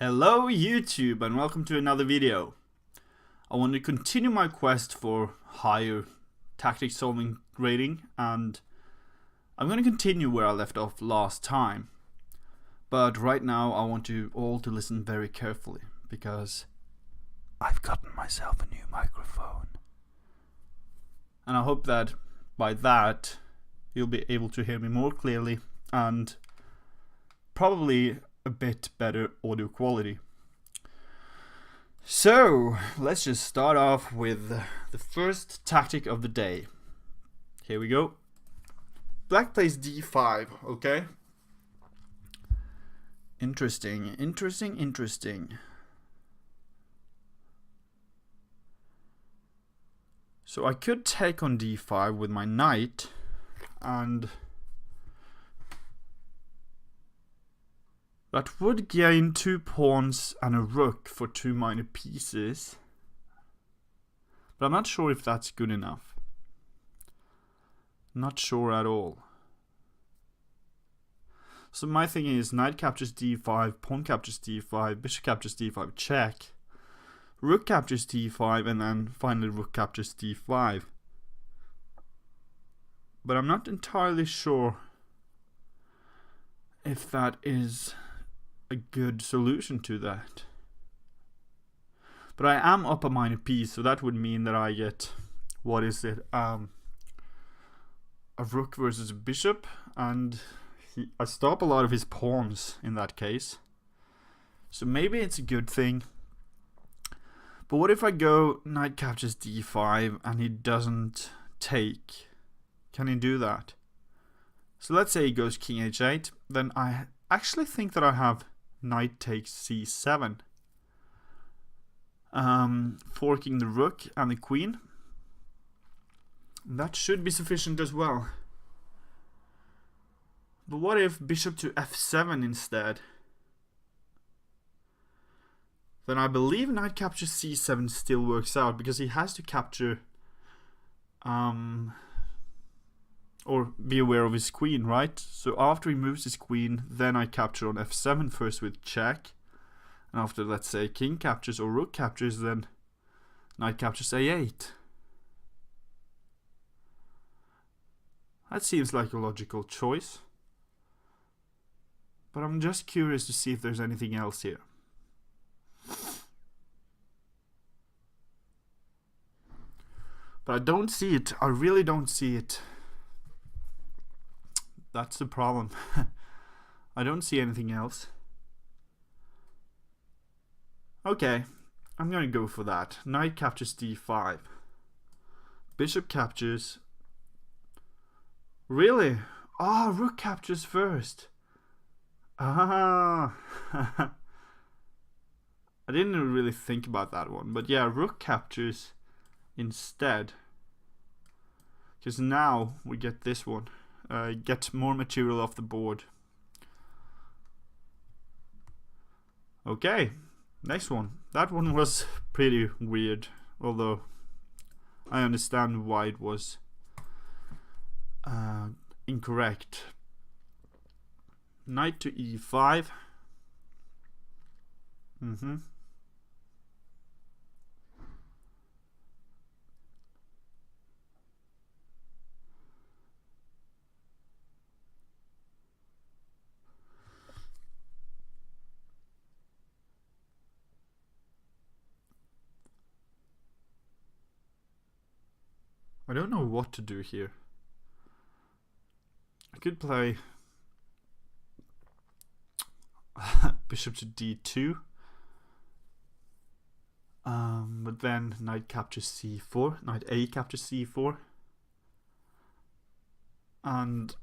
Hello YouTube and welcome to another video. I want to continue my quest for higher tactic solving rating, and I'm going to continue where I left off last time. But right now I want you all to listen very carefully because I've gotten myself a new microphone. And I hope that by that you'll be able to hear me more clearly and probably a bit better audio quality. So let's just start off with the first tactic of the day. Here we go. Black plays d5, okay? Interesting. So I could take on d5 with my knight, and that would gain 2 pawns and a rook for 2 minor pieces. But I'm not sure if that's good enough. Not sure at all. So my thinking is knight captures d5, pawn captures d5, bishop captures d5, check. Rook captures d5, and then finally rook captures d5. But I'm not entirely sure if that is a good solution to that. But I am up a minor piece, so that would mean that I get, what is it, a rook versus a bishop, and I stop a lot of his pawns in that case. So maybe it's a good thing. But what if I go knight captures d5 and he doesn't take? Can he do that? So let's say he goes king h8, then I actually think that I have knight takes c7, forking the rook and the queen. That should be sufficient as well. But what if bishop to f7 instead? Then I believe knight captures c7 still works out, because he has to capture or be aware of his queen, right? So after he moves his queen, then I capture on f7 first with check. And after, let's say, king captures or rook captures, then knight captures a8. That seems like a logical choice. But I'm just curious to see if there's anything else here. But I don't see it. I really don't see it. That's the problem. I don't see anything else. Okay, I'm gonna go for that. Knight captures d5. Bishop captures. Really? Ah, rook captures first. Ah. I didn't really think about that one, but yeah, rook captures instead. Because now we get this one. Get more material off the board. Okay, next one. That one was pretty weird, although I understand why it was incorrect. Knight to e5. I don't know what to do here. I could play bishop to d2, but then knight captures c4, knight a captures c4, and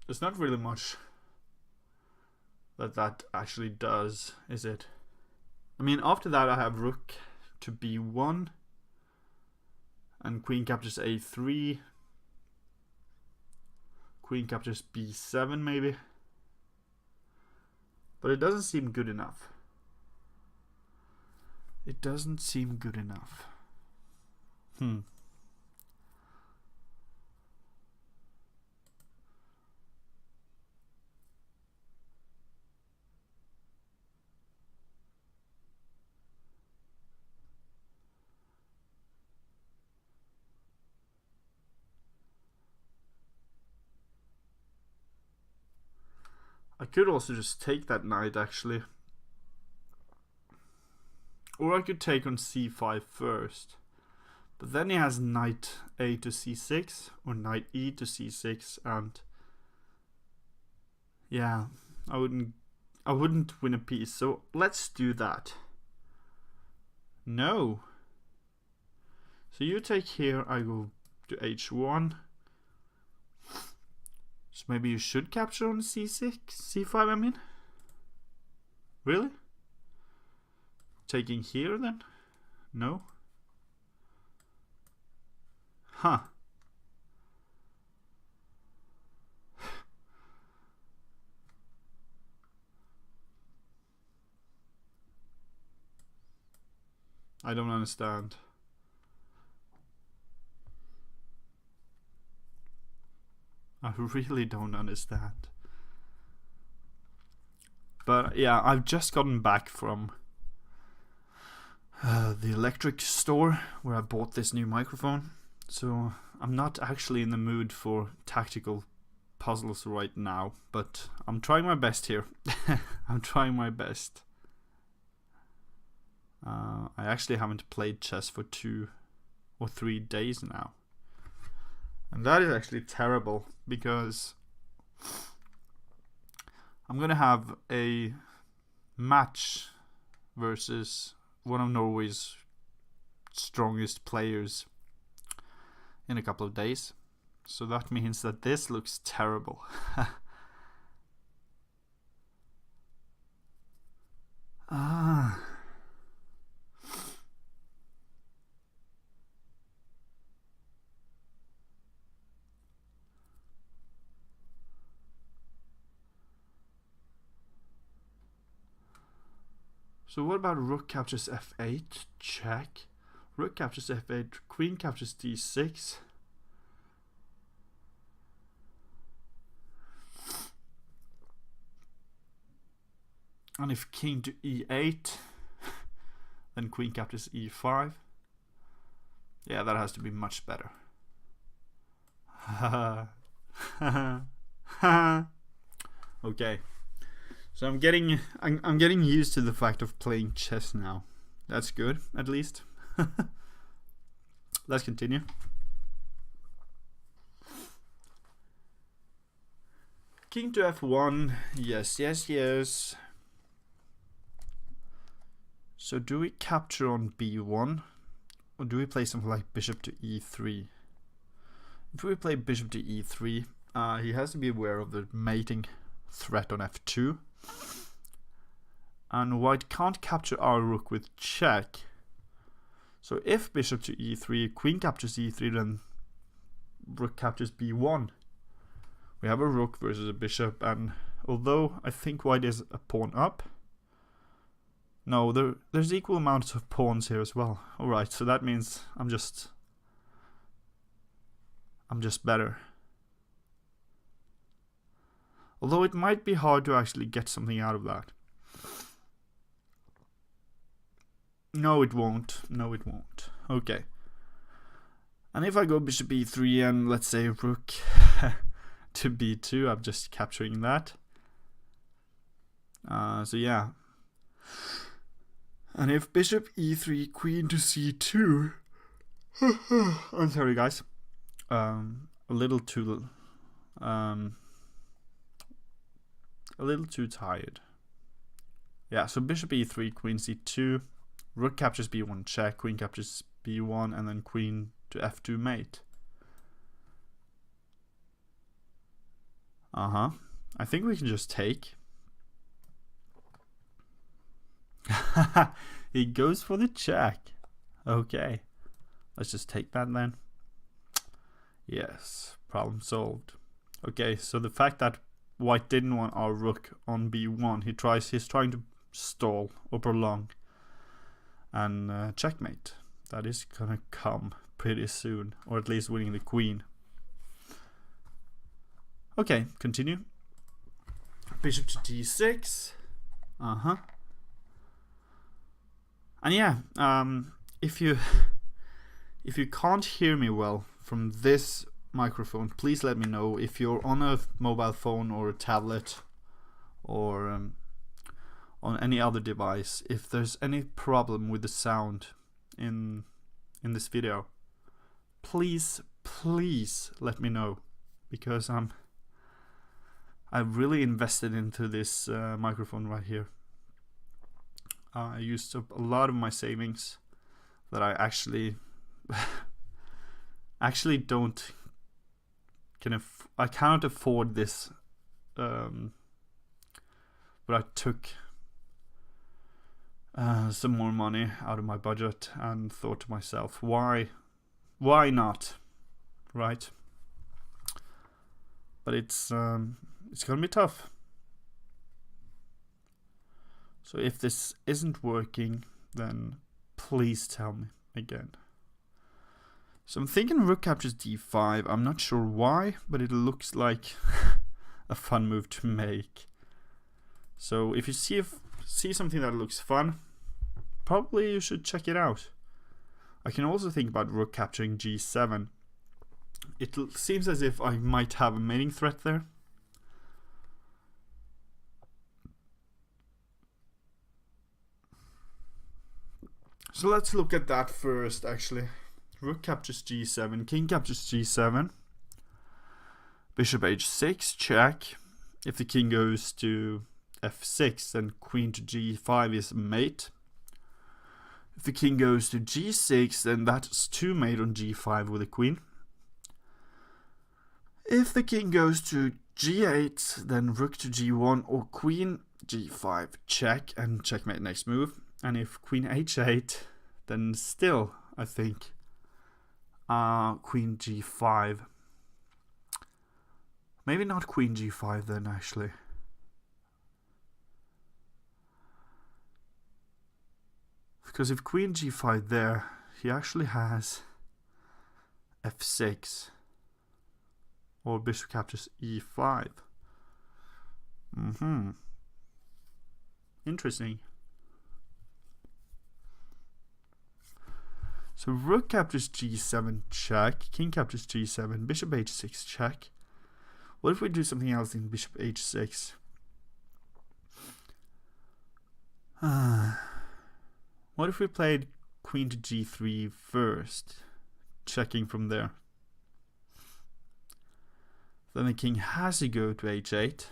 there's not really much that actually does, is it? I mean, after that I have rook to b1, and queen captures a3, queen captures b7 maybe, but it doesn't seem good enough. It doesn't seem good enough. I could also just take that knight actually. Or I could take on c5 first. But then he has knight a to c6 or knight e to c6, and yeah, I wouldn't win a piece. So let's do that. No. So you take here, I go to h1. So maybe you should capture on c6, c5 I mean. Really? Taking here then? No? Huh. I don't understand. I really don't understand. But yeah, I've just gotten back from the electric store where I bought this new microphone. So I'm not actually in the mood for tactical puzzles right now, but I'm trying my best here. I'm trying my best. I actually haven't played chess for 2 or 3 days now. And that is actually terrible, because I'm gonna have a match versus one of Norway's strongest players in a couple of days. So that means that this looks terrible. So what about rook captures f8, check. Rook captures f8, queen captures d6. And if king to e8, then queen captures e5. Yeah, that has to be much better. Okay. So I'm getting used to the fact of playing chess now. That's good, at least. Let's continue. King to f1. Yes, yes, yes. So do we capture on b1? Or do we play something like bishop to e3? If we play bishop to e3, he has to be aware of the mating threat on f2. And white can't capture our rook with check. So if bishop to e3, queen captures e3, then rook captures b1. We have a rook versus a bishop, and although I think white is a pawn up, no, there's equal amounts of pawns here as well. Alright, so that means I'm just better. Although it might be hard to actually get something out of that. No, it won't. No, it won't. Okay. And if I go bishop e3 and let's say rook to b2, I'm just capturing that. So yeah. And if bishop e3, queen to c2, I'm sorry guys, a little too tired. Yeah, so bishop e3, queen c2, rook captures b1 check, queen captures b1, and then queen to f2 mate. I think we can just take. He goes for the check. Okay. Let's just take that then. Yes, problem solved. Okay, so the fact that white didn't want our rook on b1, he's trying to stall or prolong and checkmate. That is gonna come pretty soon, or at least winning the queen. Okay, continue. Bishop to d6. And yeah, if you can't hear me well from this microphone, please let me know. If you're on a mobile phone or a tablet or on any other device. If there's any problem with the sound in this video, please let me know, because I've really invested into this microphone right here. I used up a lot of my savings that I actually don't I cannot afford this, but I took some more money out of my budget and thought to myself, why not, right? But it's gonna be tough. So if this isn't working, then please tell me again. So I'm thinking rook captures d5. I'm not sure why, but it looks like a fun move to make. So if you see something that looks fun, probably you should check it out. I can also think about rook capturing g7. It seems as if I might have a mating threat there. So let's look at that first, actually. Rook captures g7, king captures g7, bishop h6, check. If the king goes to f6, then queen to g5 is mate. If the king goes to g6, then that's 2 mate on g5 with the queen. If the king goes to g8, then rook to g1 or queen g5, check, and checkmate next move. And if queen h8, then still, I think, queen g5. Maybe not queen g5 then, actually. Because if queen g5 there, he actually has f6. Or bishop captures e5. Interesting. So rook captures g7, check. King captures g7, bishop h6, check. What if we do something else in bishop h6? What if we played queen to g3 first, checking from there? Then the king has to go to h8.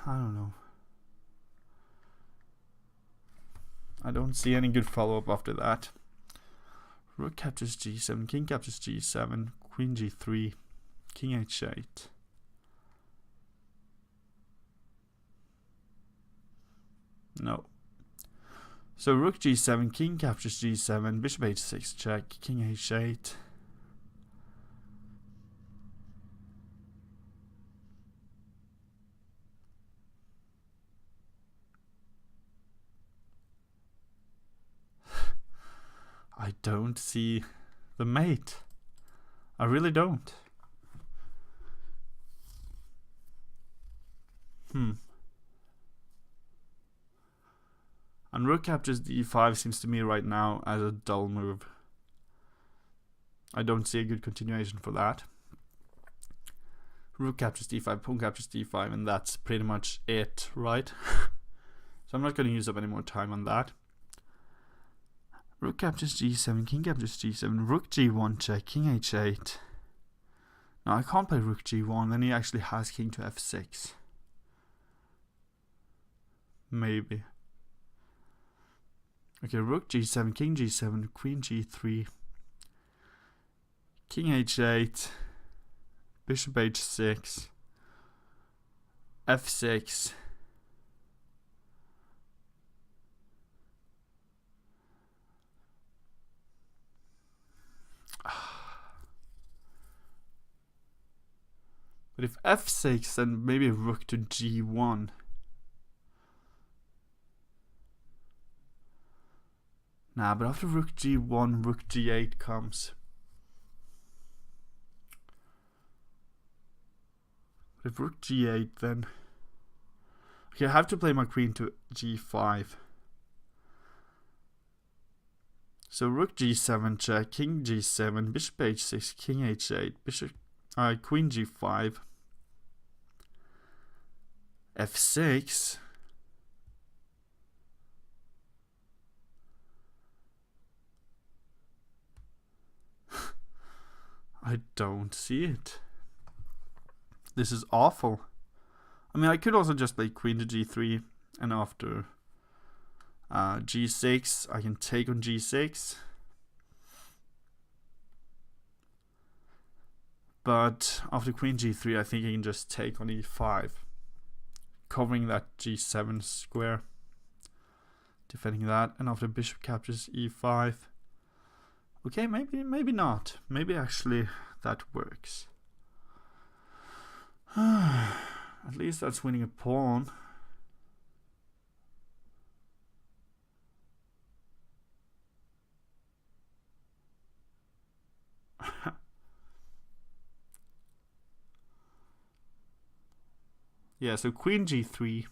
I don't know. I don't see any good follow-up after that. Rook captures g7, king captures g7, queen g3, king h8. No. So rook g7, king captures g7, bishop h6, check, king h8. I don't see the mate. I really don't. And rook captures d5 seems to me right now as a dull move. I don't see a good continuation for that. Rook captures d5, pawn captures d5, and that's pretty much it, right? So I'm not going to use up any more time on that. Rook captures g7, king captures g7, rook g1 check, king h8. Now I can't play rook g1, then he actually has king to f6. Maybe. Okay, rook g7, king g7, queen g3, king h8, bishop h6, f6. But if f6, then maybe rook to g1. Nah, but after rook g1, rook g8 comes. But if rook g8, then... Okay, I have to play my queen to g5. So rook g7 check, king g7, bishop h6, king h8, bishop, queen g5, f6. I don't see it. This is awful. I mean, I could also just play queen to g3, and after g6, I can take on g6. But after queen g3, I think I can just take on e5, covering that g7 square, defending that. And after bishop captures e5, okay, maybe not. Maybe actually that works. At least that's winning a pawn. Yeah, so queen g3,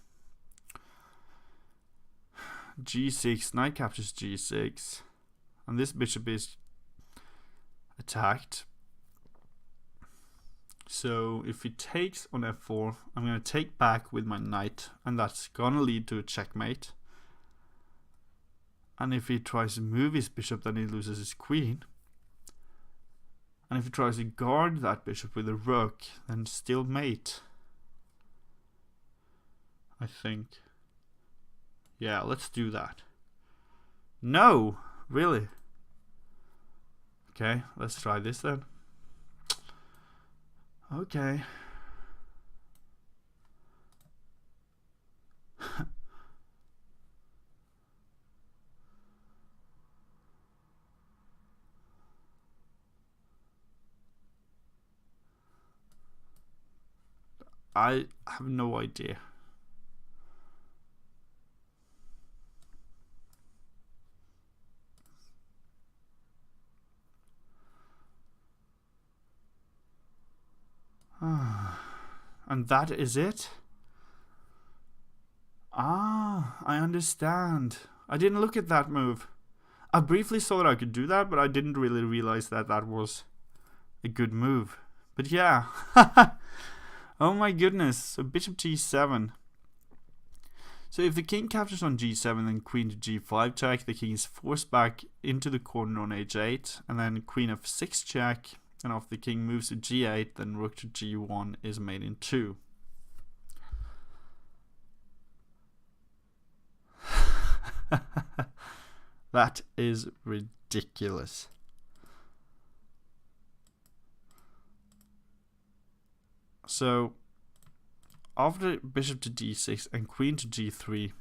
g6, knight captures g6, and this bishop is attacked. So if he takes on f4, I'm going to take back with my knight, and that's going to lead to a checkmate. And if he tries to move his bishop, then he loses his queen. And if he tries to guard that bishop with a rook, then still mate, I think. Yeah, let's do that. No, really? Okay, let's try this then. Okay. I have no idea. And that is it? Ah, I understand. I didn't look at that move. I briefly thought I could do that, but I didn't really realize that that was a good move. But yeah. Oh my goodness. So bishop g7. So if the king captures on g7, then queen to g5 check, the king is forced back into the corner on h8, and then queen f6 check, and after the king moves to g8, then rook to g1 is made in 2. That is ridiculous. So after bishop to d6 and queen to g3,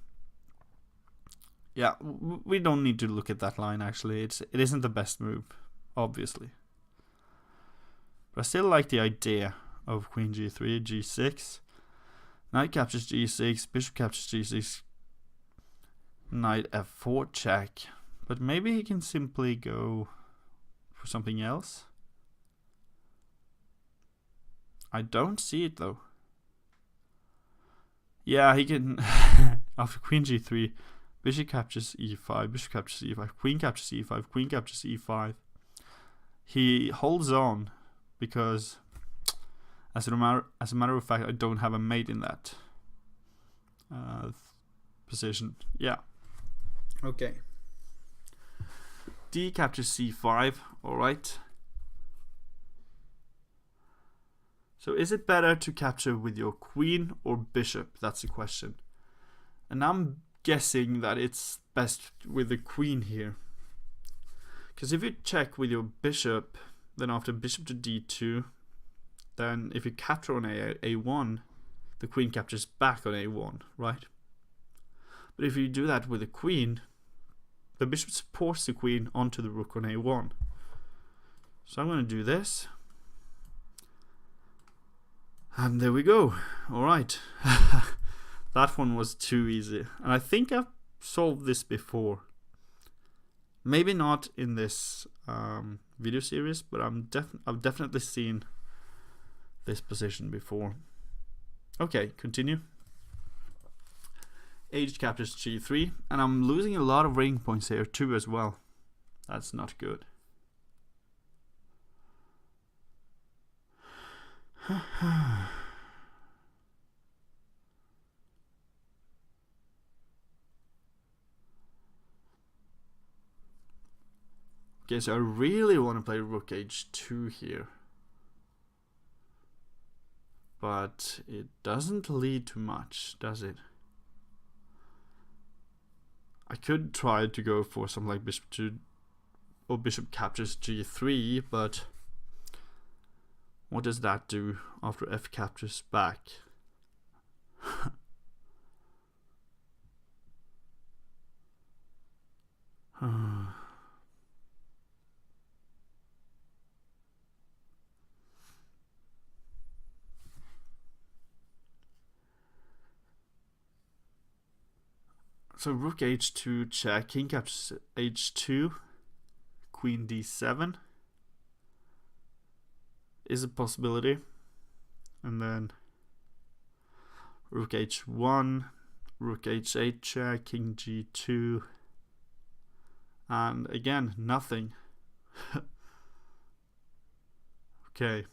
yeah, we don't need to look at that line actually. It isn't the best move, obviously. But I still like the idea of queen g3, g6, knight captures g6, bishop captures g6, knight f4 check. But maybe he can simply go for something else. I don't see it though. Yeah, he can. After queen g3, bishop captures e5, bishop captures e5, queen captures e5, queen captures e5. He holds on because, as a matter of fact, I don't have a mate in that position. Yeah. Okay. D captures c5. All right. So is it better to capture with your queen or bishop? That's the question. And I'm guessing that it's best with the queen here. Because if you check with your bishop, then after bishop to d2, then if you capture on a1, the queen captures back on a1, right? But if you do that with the queen, the bishop supports the queen onto the rook on a1. So I'm going to do this. And there we go. Alright. That one was too easy. And I think I've solved this before. Maybe not in this video series, but I've definitely seen this position before. Okay, continue. H captures g3, and I'm losing a lot of rating points here too as well. That's not good. Okay, so I really want to play rook h2 here. But it doesn't lead to much, does it? I could try to go for something like bishop 2 or bishop captures g3, but what does that do after f captures back? So rook h2 check, king captures h2, queen d7 is a possibility, and then rook h1, rook h8 check, king g2, and again nothing. Okay,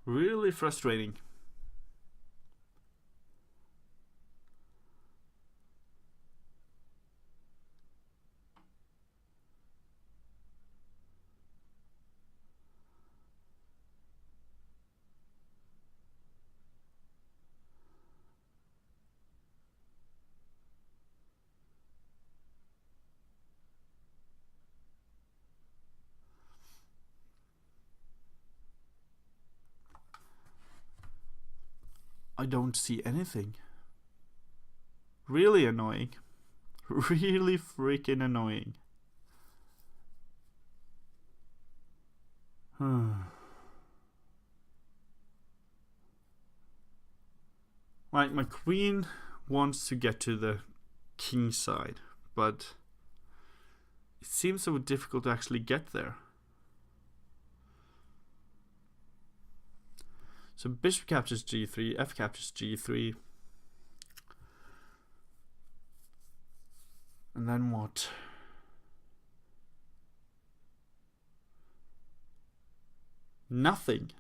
really frustrating. I don't see anything. Really annoying. Really freaking annoying. Like, my queen wants to get to the king side, but it seems so difficult to actually get there. So bishop captures g3, f captures g3. And then what? Nothing.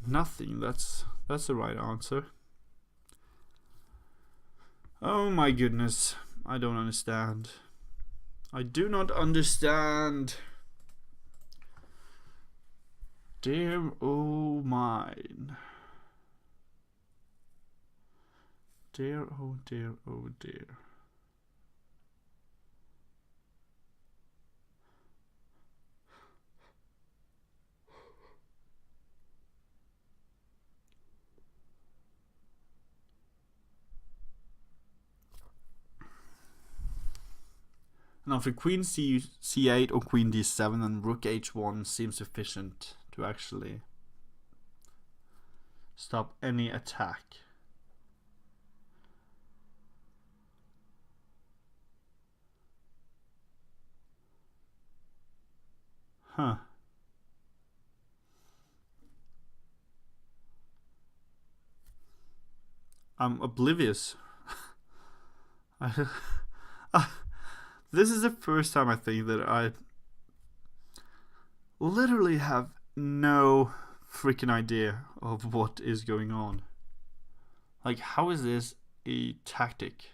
Nothing. That's the right answer. Oh my goodness. I don't understand. I do not understand. Dear oh mine. Dear oh dear oh dear. Now for queen c8 or queen d7, and rook h1 seems sufficient to actually stop any attack. Huh. I'm oblivious. This is the first time I think that I literally have no freaking idea of what is going on. Like, how is this a tactic?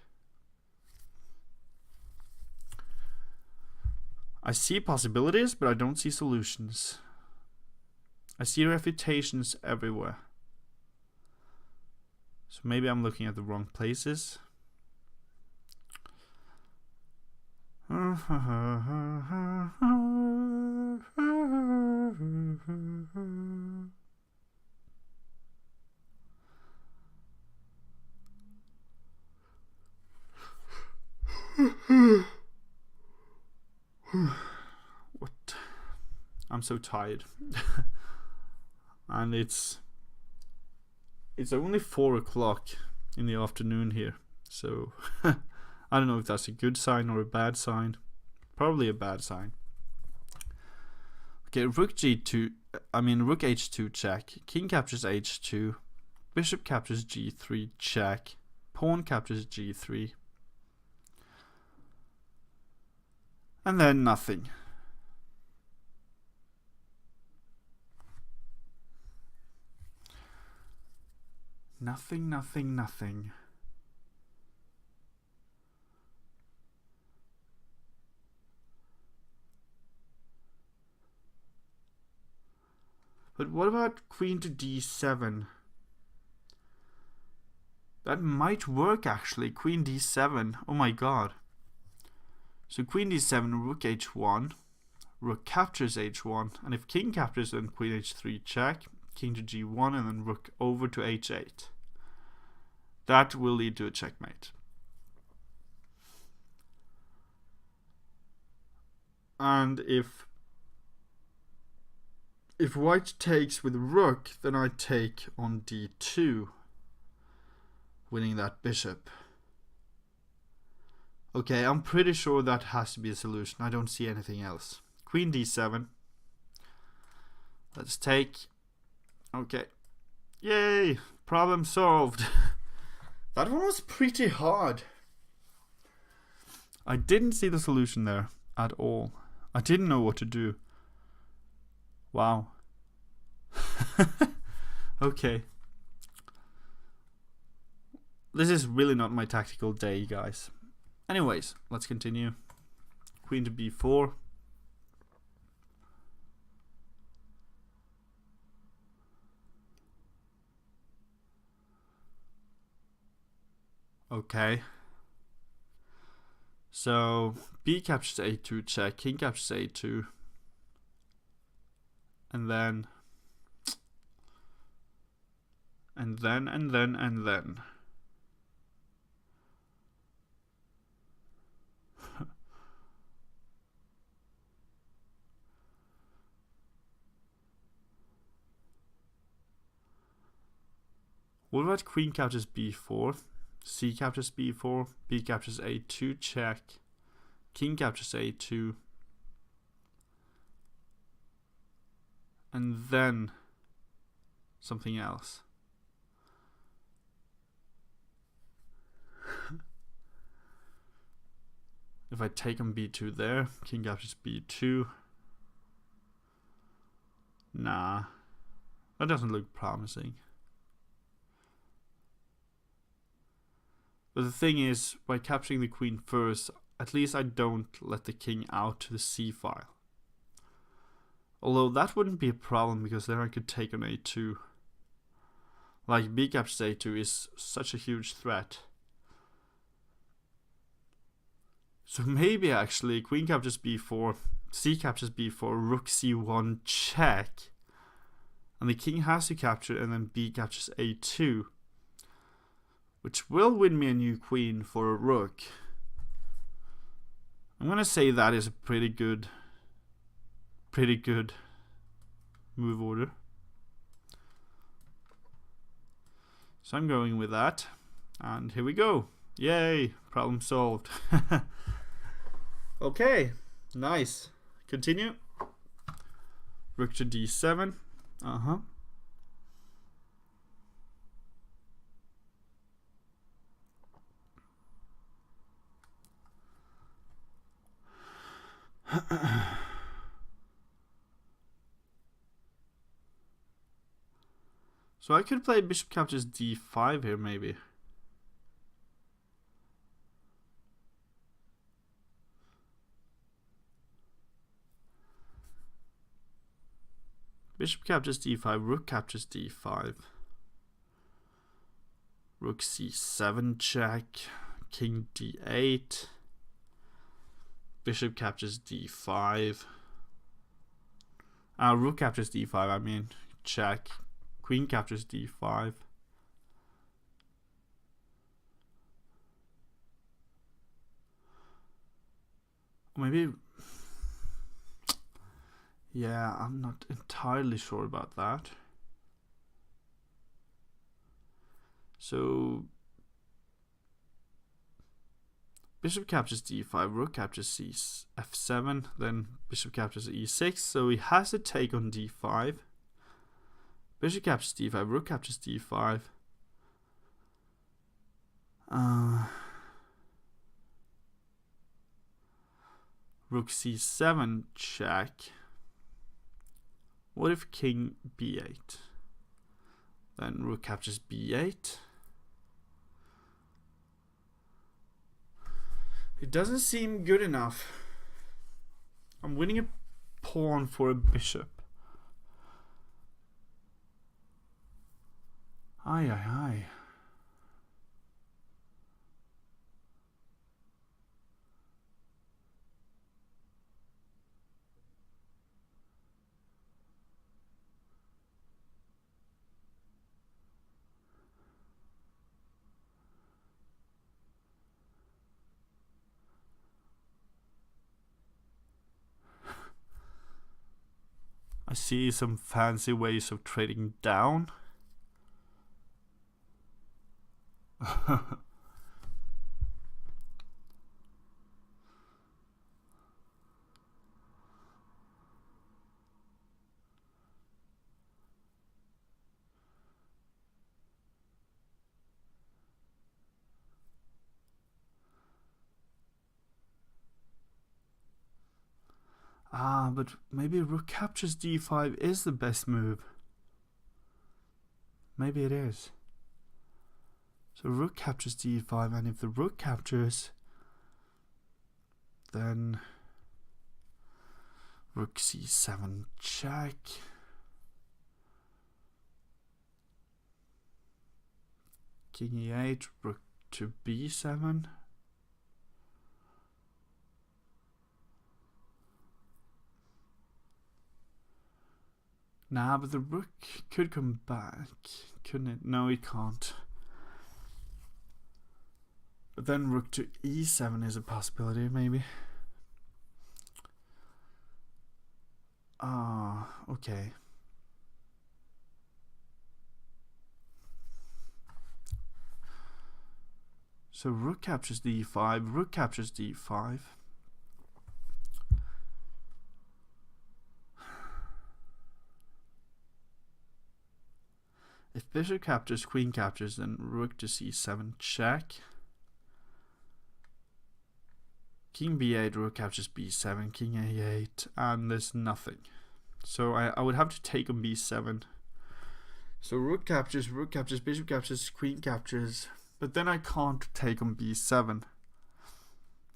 I see possibilities, but I don't see solutions. I see refutations everywhere. So maybe I'm looking at the wrong places. What? I'm so tired. And it's only 4 o'clock in the afternoon here, so I don't know if that's a good sign or a bad sign. Probably a bad sign. Okay, rook h2 check, king captures h2, bishop captures g3 check, pawn captures g3. And then nothing. Nothing, nothing, nothing. But what about queen to d7? That might work actually. Queen d7. Oh my god. So queen d7, rook h1. Rook captures h1. And if king captures, then queen h3 check. King to g1 and then rook over to h8. That will lead to a checkmate. And if white takes with rook, then I take on d2, winning that bishop. Okay, I'm pretty sure that has to be a solution. I don't see anything else. Queen d7. Let's take. Okay. Yay! Problem solved. That one was pretty hard. I didn't see the solution there at all. I didn't know what to do. Wow. Okay. This is really not my tactical day, guys. Anyways, let's continue. Queen to b4. Okay. So b captures a2 check, king captures a2. And then what about queen captures b4? C captures b4, b captures a2 check, king captures a2, and then something else. If I take on b2 there, king captures b2. Nah, that doesn't look promising. But the thing is, by capturing the queen first, at least I don't let the king out to the c file. Although that wouldn't be a problem because then I could take on a2. Like b captures a2 is such a huge threat. So maybe actually queen captures b4, c captures b4, rook c1 check. And the king has to capture and then b captures a2. Which will win me a new queen for a rook. I'm gonna say that is a pretty good move order. So I'm going with that. And here we go. Yay! Problem solved. Okay, nice. Continue. Rook to d7. So I could play bishop captures d5 here, maybe. Bishop captures d5, rook captures d5. Rook c7 check, king d8. Bishop captures d5. Rook captures d5, I mean, check. Queen captures d5. Maybe. Yeah, I'm not entirely sure about that. So bishop captures d5, rook captures f7, then bishop captures e6, so he has to take on d5. Bishop captures d5, rook captures d5. rook c7 check. What if king b8? Then rook captures b8. It doesn't seem good enough. I'm winning a pawn for a bishop. Aye, aye, aye. I see some fancy ways of trading down. But maybe rook captures d5 is the best move. Maybe it is. So rook captures d5, and if the rook captures, then rook c7 check. King e8, rook to b7. Nah, but the rook could come back, couldn't it? No, it can't. But then rook to e7 is a possibility, maybe. Okay. So rook captures d5, rook captures d5. If bishop captures, queen captures, then rook to c7 check. King b8, rook captures b7, king a8, and there's nothing. So I would have to take on b7. So rook captures, bishop captures, queen captures, but then I can't take on b7.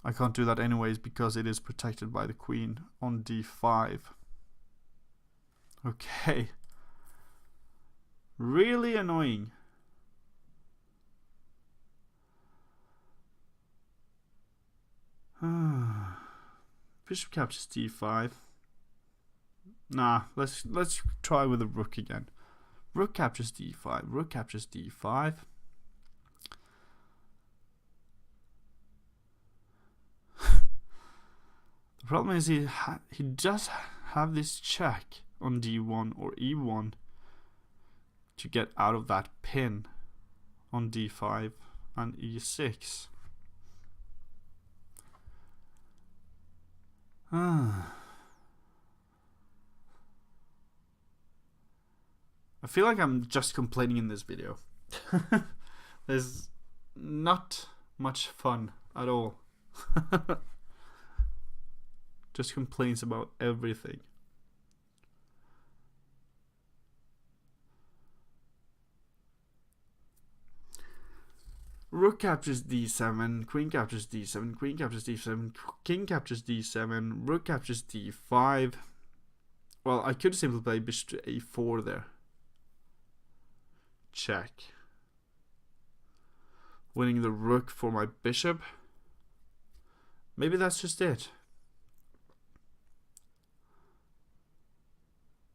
I can't do that anyways because it is protected by the queen on d5. Okay. Really annoying. Bishop captures d5. Nah, let's try with the rook again. Rook captures d5. Rook captures d5. The problem is he does have this check on d1 or e1 to get out of that pin on d5 and e6. I feel like I'm just complaining in this video. There's not much fun at all. Just complaints about everything. Rook captures d7, queen captures d7, queen captures d7, king captures d7, rook captures d5. Well, I could simply play bishop to a4 there. Check. Winning the rook for my bishop. Maybe that's just it.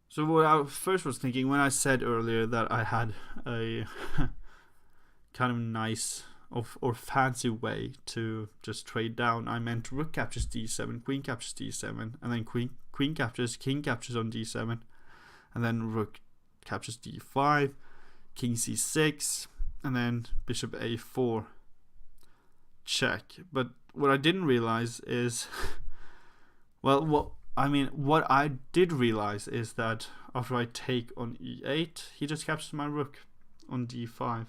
So what I first was thinking when I said earlier that I had a kind of nice or fancy way to just trade down, I meant rook captures d7, queen captures d7, and then queen captures, king captures on d7, and then rook captures d5, king c6, and then bishop a4 check. But what I didn't realize is well, what I did realize is that after I take on e8, he just captures my rook on d5.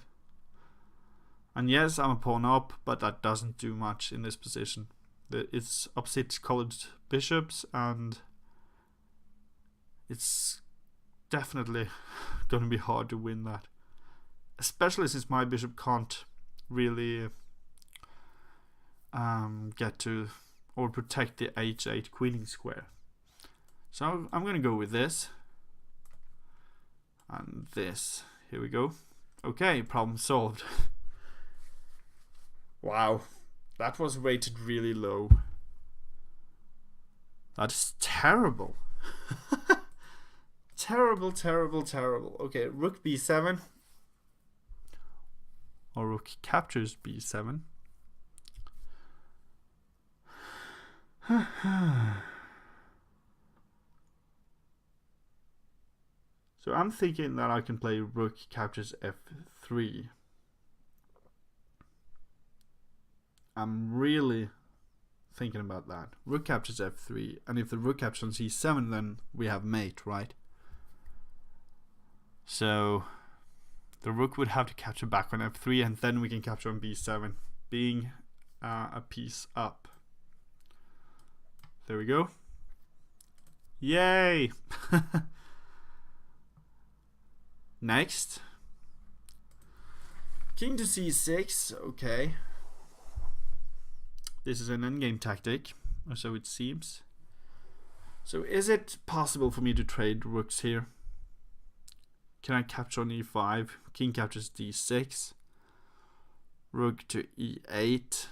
And yes, I'm a pawn up, but that doesn't do much in this position. It's opposite colored bishops, and it's definitely gonna be hard to win that, especially since my bishop can't really get to or protect the h8 queening square. So I'm gonna go with this and this. Here we go. Okay, problem solved. Wow, that was rated really low. That is terrible. Terrible, terrible, terrible. Okay, rook b7. Or rook captures b7. So I'm thinking that I can play rook captures f3. I'm really thinking about that. Rook captures f3, and if the rook captures on c7, then we have mate, right? So the rook would have to capture back on f3, and then we can capture on b7, being a piece up. There we go. Yay! Next, king to c6. Okay, this is an endgame tactic, or so it seems. So is it possible for me to trade rooks here? Can I capture on e5? King captures d6. Rook to e8.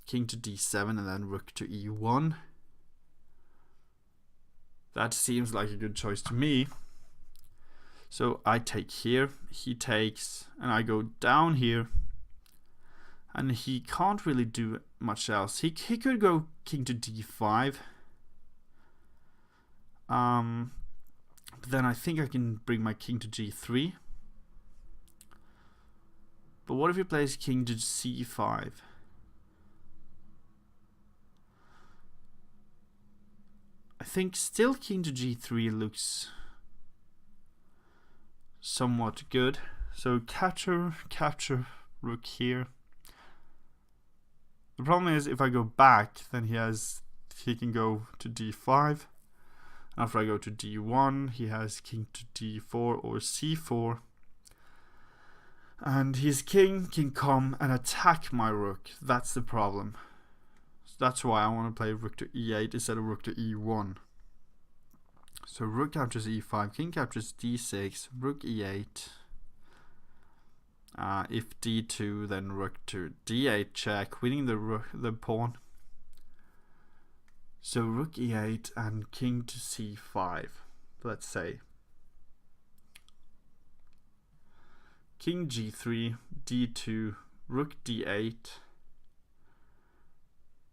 King to d7, and then rook to e1. That seems like a good choice to me. So I take here, he takes, and I go down here, and he can't really do much else. He could go king to d5. But then I think I can bring my king to g3. But what if he plays king to c5? I think still king to g3 looks somewhat good. So capture rook here. The problem is if I go back, then he can go to d5. After I go to d1, he has king to d4 or c4. And his king can come and attack my rook. That's the problem. So that's why I want to play rook to e8 instead of rook to e1. So rook captures e5, king captures d6, rook e8. If d2, then rook to d8 check, winning the pawn. So rook e8 and king to c5. Let's say king g3, d2, rook d8,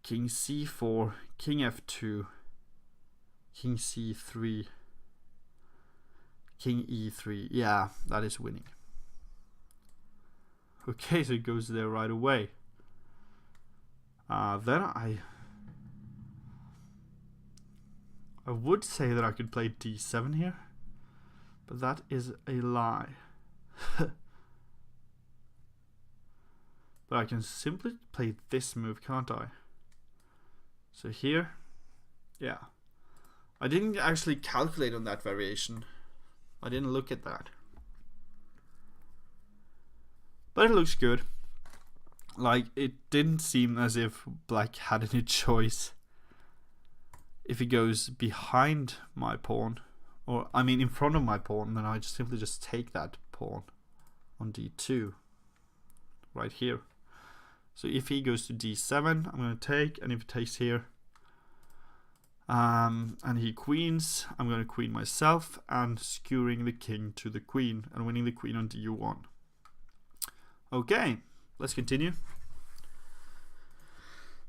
king c4, king f2, king c3, king e3. Yeah, that is winning. Okay, so it goes there right away. Then I would say that I could play d7 here, but that is a lie. But I can simply play this move, can't I? So here, yeah. I didn't actually calculate on that variation. I didn't look at that. But it looks good. Like, it didn't seem as if black had any choice. If he goes behind my pawn, or I mean in front of my pawn, then I simply just take that pawn on d2 right here. So if he goes to d7, I'm going to take, and if he takes here, and he queens, I'm going to queen myself and skewering the king to the queen and winning the queen on d1. Okay, let's continue.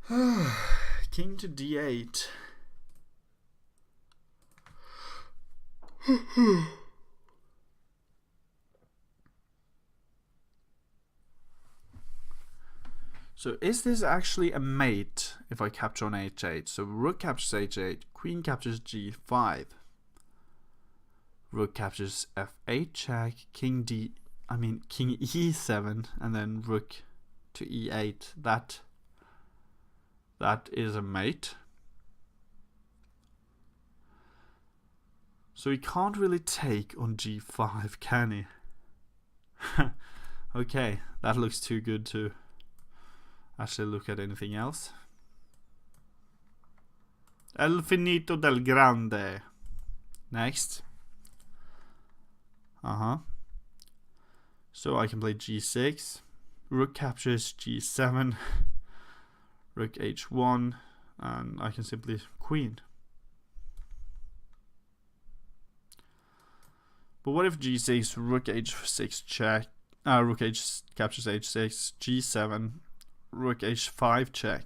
King to d8. So is this actually a mate if I capture on h8? So rook captures h8, queen captures g5, rook captures f8 check, king e7, and then rook to e8. That That is a mate. So he can't really take on g5, can he? Okay, that looks too good to actually look at anything else. El finito del grande. Next. So I can play g6. Rook captures g7. Rook h1. And I can simply queen. But what if g6, rook h6 check, rook h captures h6, g7, rook h5 check.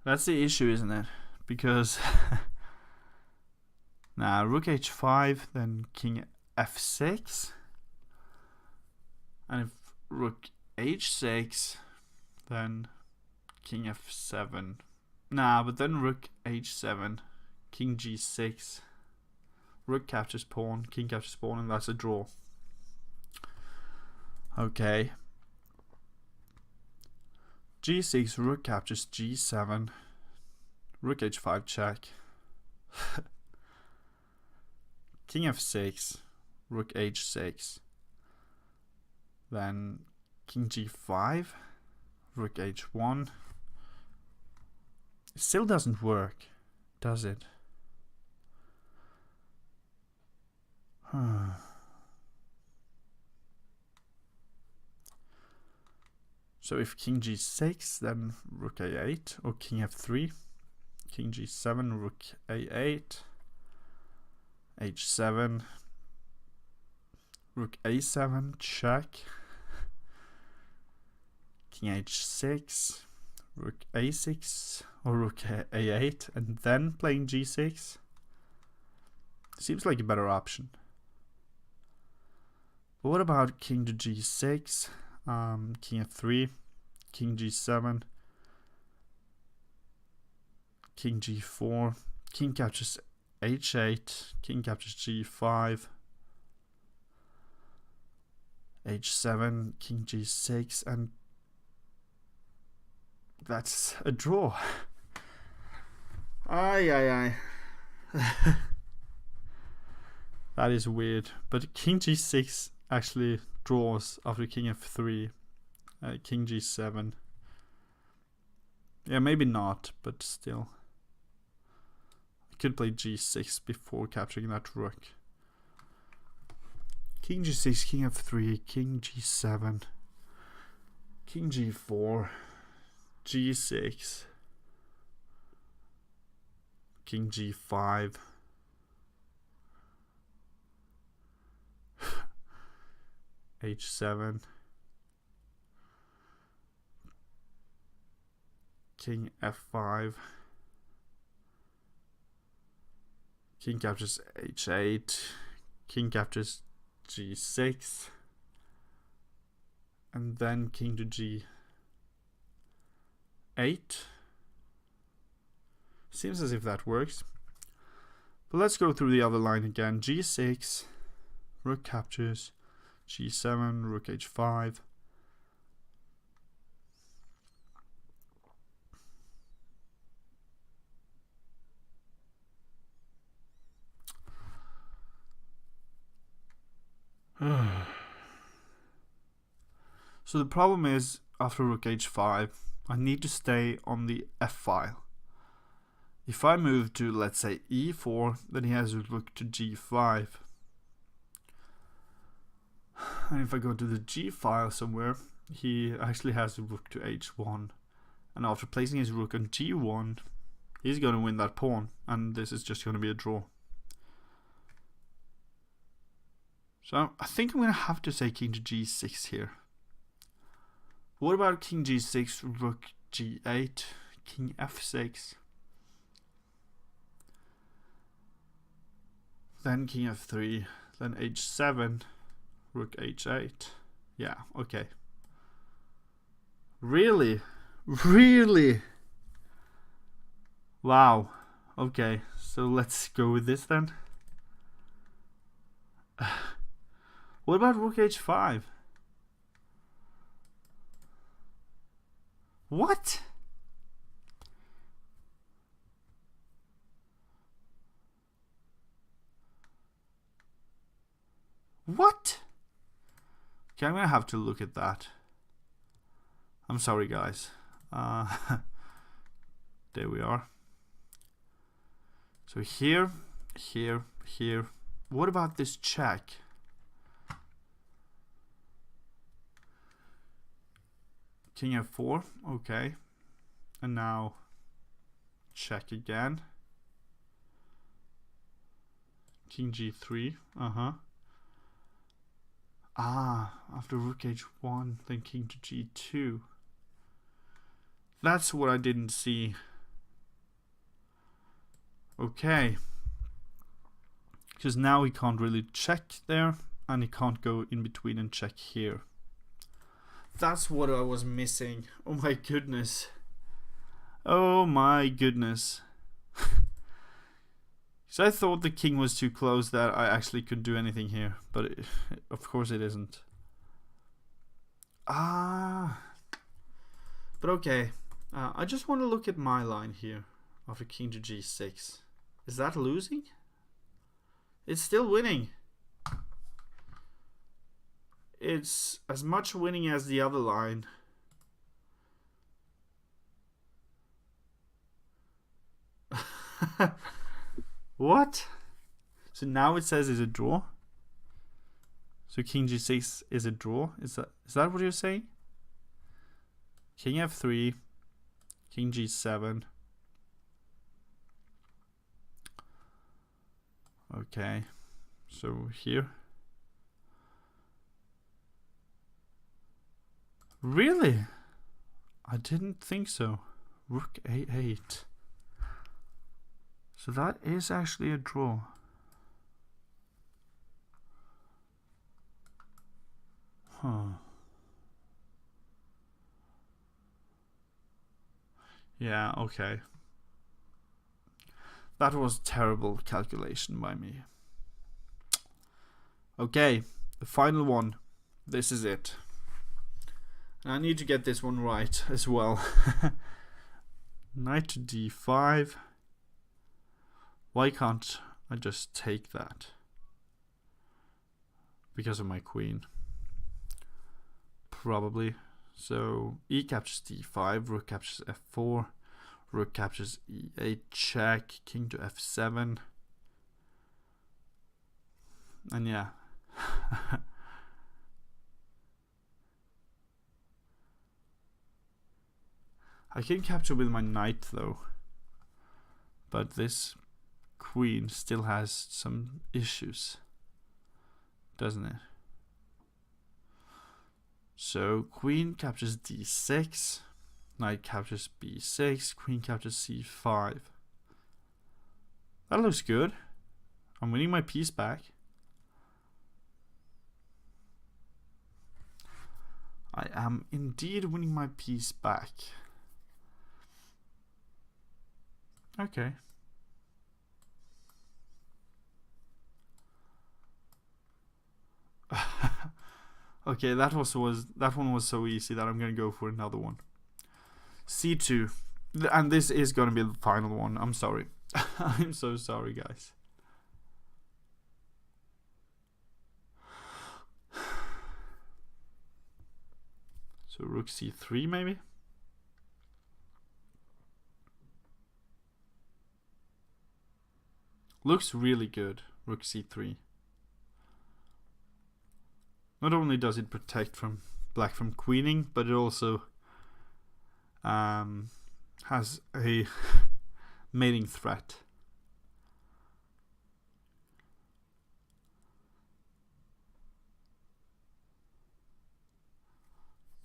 That's the issue, isn't it? Because now rook h5, then king f6, and if rook h6, then king f7. Nah, but then rook h7, king g6, rook captures pawn, king captures pawn, and that's a draw. Okay. g6, rook captures g7, rook h5 check, king f6, rook h6, then king g5, rook h1. It still doesn't work, does it? So if king g6, then rook a8, or king f3, king g7, rook a8, h7, rook a7, check, king h6, rook a6, or rook a8, and then playing g6. Seems like a better option. But what about king to g6, king f3, king g7, king g4, king captures h8, king captures g5, h7, king g6, and that's a draw. Ay. That is weird. But king g6 actually draws after king f3, king g7. Yeah, maybe not, but still. I could play g6 before capturing that rook. King g6, king f3, king g7, king g4, g6, king g5, h7, king f5, king captures h8, king captures g6, and then king to g8. Seems as if that works. But let's go through the other line again. g6, rook captures, g7, rook h5. So the problem is, after rook h5, I need to stay on the f file. If I move to, let's say, e4, then he has a rook to g5. And if I go to the g file somewhere, he actually has a rook to h1. And after placing his rook on g1, he's going to win that pawn. And this is just going to be a draw. So I think I'm going to have to say king to g6 here. What about king g6, rook g8, king f6, then king f3, then h7, rook h8. Yeah, okay. Really? Really? Wow. Okay, so let's go with this then. What about rook h5? What? What? Okay, I'm gonna have to look at that. I'm sorry, guys. There we are. So here, here, here. What about this check? King f4, okay. And now check again. King g3, after rook h1, then king to g2. That's what I didn't see. Okay. Because now he can't really check there, and he can't go in between and check here. That's what I was missing. Oh my goodness. Oh my goodness. So I thought the king was too close that I actually could do anything here, but of course it isn't. But okay. I just want to look at my line here after king to g6. Is that losing? It's still winning. It's as much winning as the other line. What? So now it says it's a draw? So king g6 is a draw? Is that what you're saying? King f3, king g7. Okay, so here. Really? I didn't think so. Rook a8. So that is actually a draw. Huh. Yeah, okay. That was terrible calculation by me. Okay, the final one. This is it. And I need to get this one right as well. Knight to d5. Why can't I just take that? Because of my queen. Probably. So e captures d5, rook captures f4, rook captures e8, check, king to f7. And yeah. I can capture with my knight though. But this queen still has some issues, doesn't it? So queen captures d6, knight captures b6, queen captures c5. That looks good. I'm winning my piece back. I am indeed winning my piece back. Okay. Okay, that one was so easy that I'm gonna go for another one. c2, and this is gonna be the final one. I'm sorry. I'm so sorry, guys. So rook c3 maybe. Looks really good, rook c3. Not only does it protect from black from queening, but it also has a mating threat.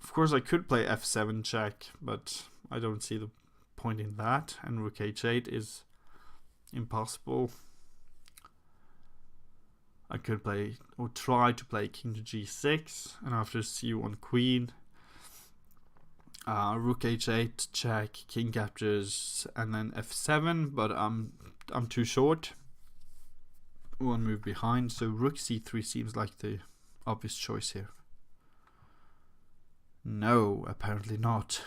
Of course I could play f7 check, but I don't see the point in that, and rook h8 is impossible. I could play, or try to play king to g6, and after c1 queen, rook h8 check, king captures, and then f7. But I'm too short. one move behind, so rook c3 seems like the obvious choice here. No, apparently not.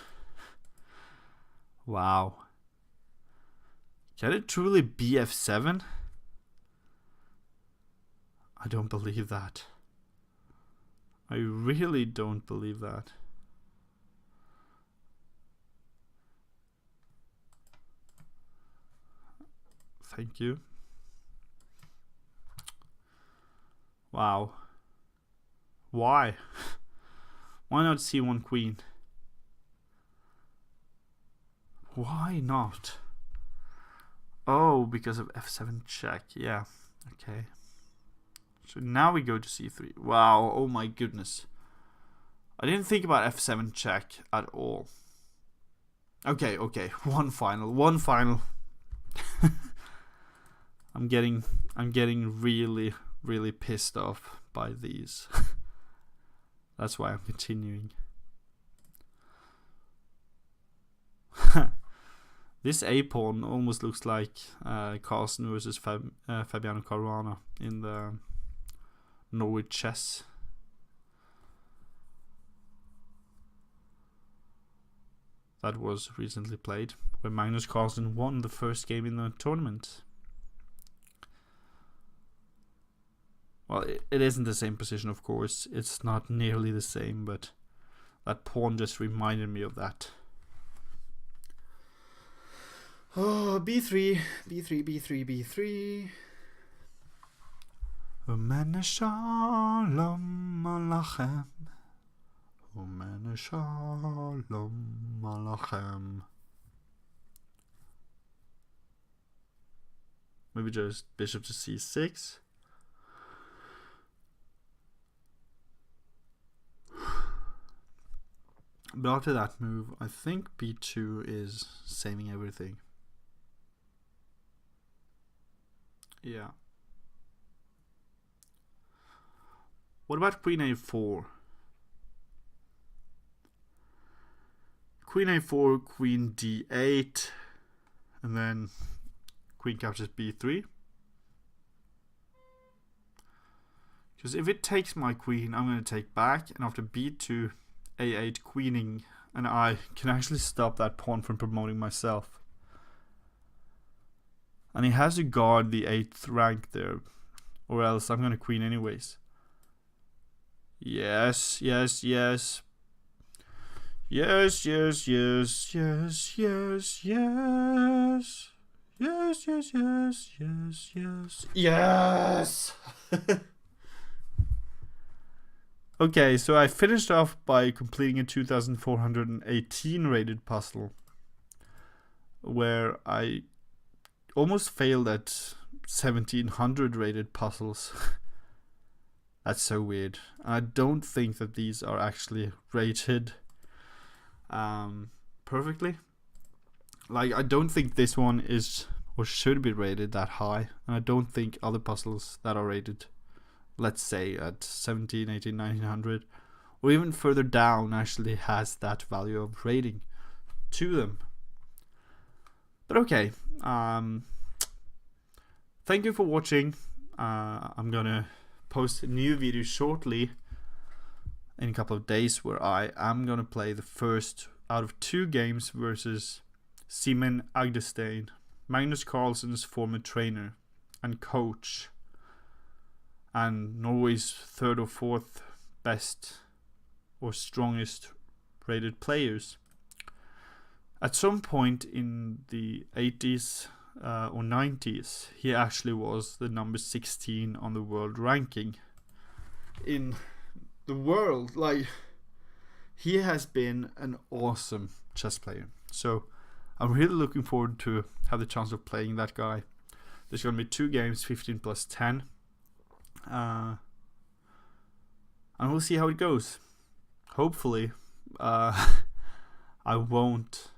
Wow. Can it truly be f7? I don't believe that. I really don't believe that. Thank you. Wow. Why? Why not c1 queen? Why not? Oh, because of f7 check. Yeah. Okay. So now we go to c3. Wow. Oh my goodness. I didn't think about f7 check at all. Okay. One final. I'm getting really pissed off by these. That's why I'm continuing. This A pawn almost looks like Carlsen versus Fabiano Caruana in the Norway chess. That was recently played, where Magnus Carlsen won the first game in the tournament. Well, it isn't the same position, of course. It's not nearly the same, but that pawn just reminded me of that. Oh, b3. Umene shalom alachem. Umene shalom alachem. Maybe just bishop to c6. But after that move, I think b2 is saving everything. Yeah. What about queen a4? Queen a4, queen d8, and then queen captures b3. Because if it takes my queen, I'm going to take back, and after b2, a8 queening, and I can actually stop that pawn from promoting myself. And he has to guard the 8th rank there, or else I'm going to queen anyways. Yes. Yes. Okay, so I finished off by completing a 2418 rated puzzle, where I almost failed at 1700 rated puzzles. That's so weird. I don't think that these are actually rated perfectly. Like, I don't think this one is or should be rated that high, and I don't think other puzzles that are rated, let's say at 17, 18, 1900 or even further down, actually has that value of rating to them. But okay, thank you for watching. I'm gonna post a new video shortly in a couple of days where I am gonna play the first out of 2 games versus Simen Agdestein, Magnus Carlsen's former trainer and coach, and Norway's 3rd or 4th best or strongest rated players. At some point in the 80s or 90s, he actually was the number 16 on the world ranking in the world. Like, he has been an awesome chess player. So I'm really looking forward to have the chance of playing that guy. There's going to be 2 games, 15 plus 10. And we'll see how it goes. Hopefully, I won't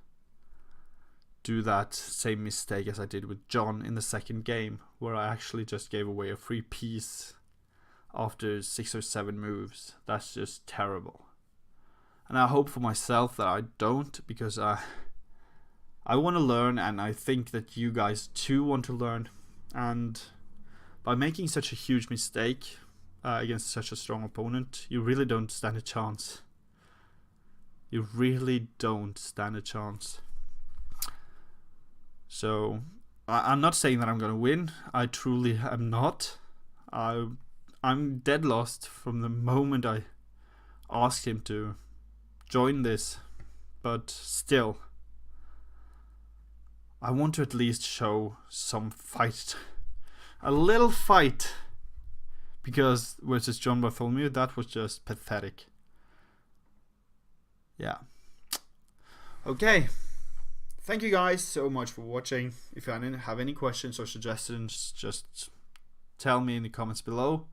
do that same mistake as I did with John in the second game, where I actually just gave away a free piece after 6 or 7 moves. That's just terrible. And I hope for myself that I don't, because I want to learn, and I think that you guys too want to learn. And by making such a huge mistake against such a strong opponent, you really don't stand a chance. You really don't stand a chance. So, I'm not saying that I'm gonna win. I truly am not. I'm dead lost from the moment I asked him to join this. But still, I want to at least show some fight. A little fight. Because versus John Bartholomew, that was just pathetic. Yeah. Okay. Thank you guys so much for watching. If you have any questions or suggestions, just tell me in the comments below.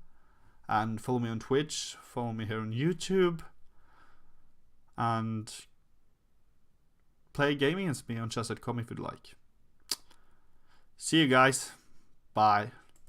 And follow me on Twitch, follow me here on YouTube. And play gaming with me on chess.com if you'd like. See you guys. Bye.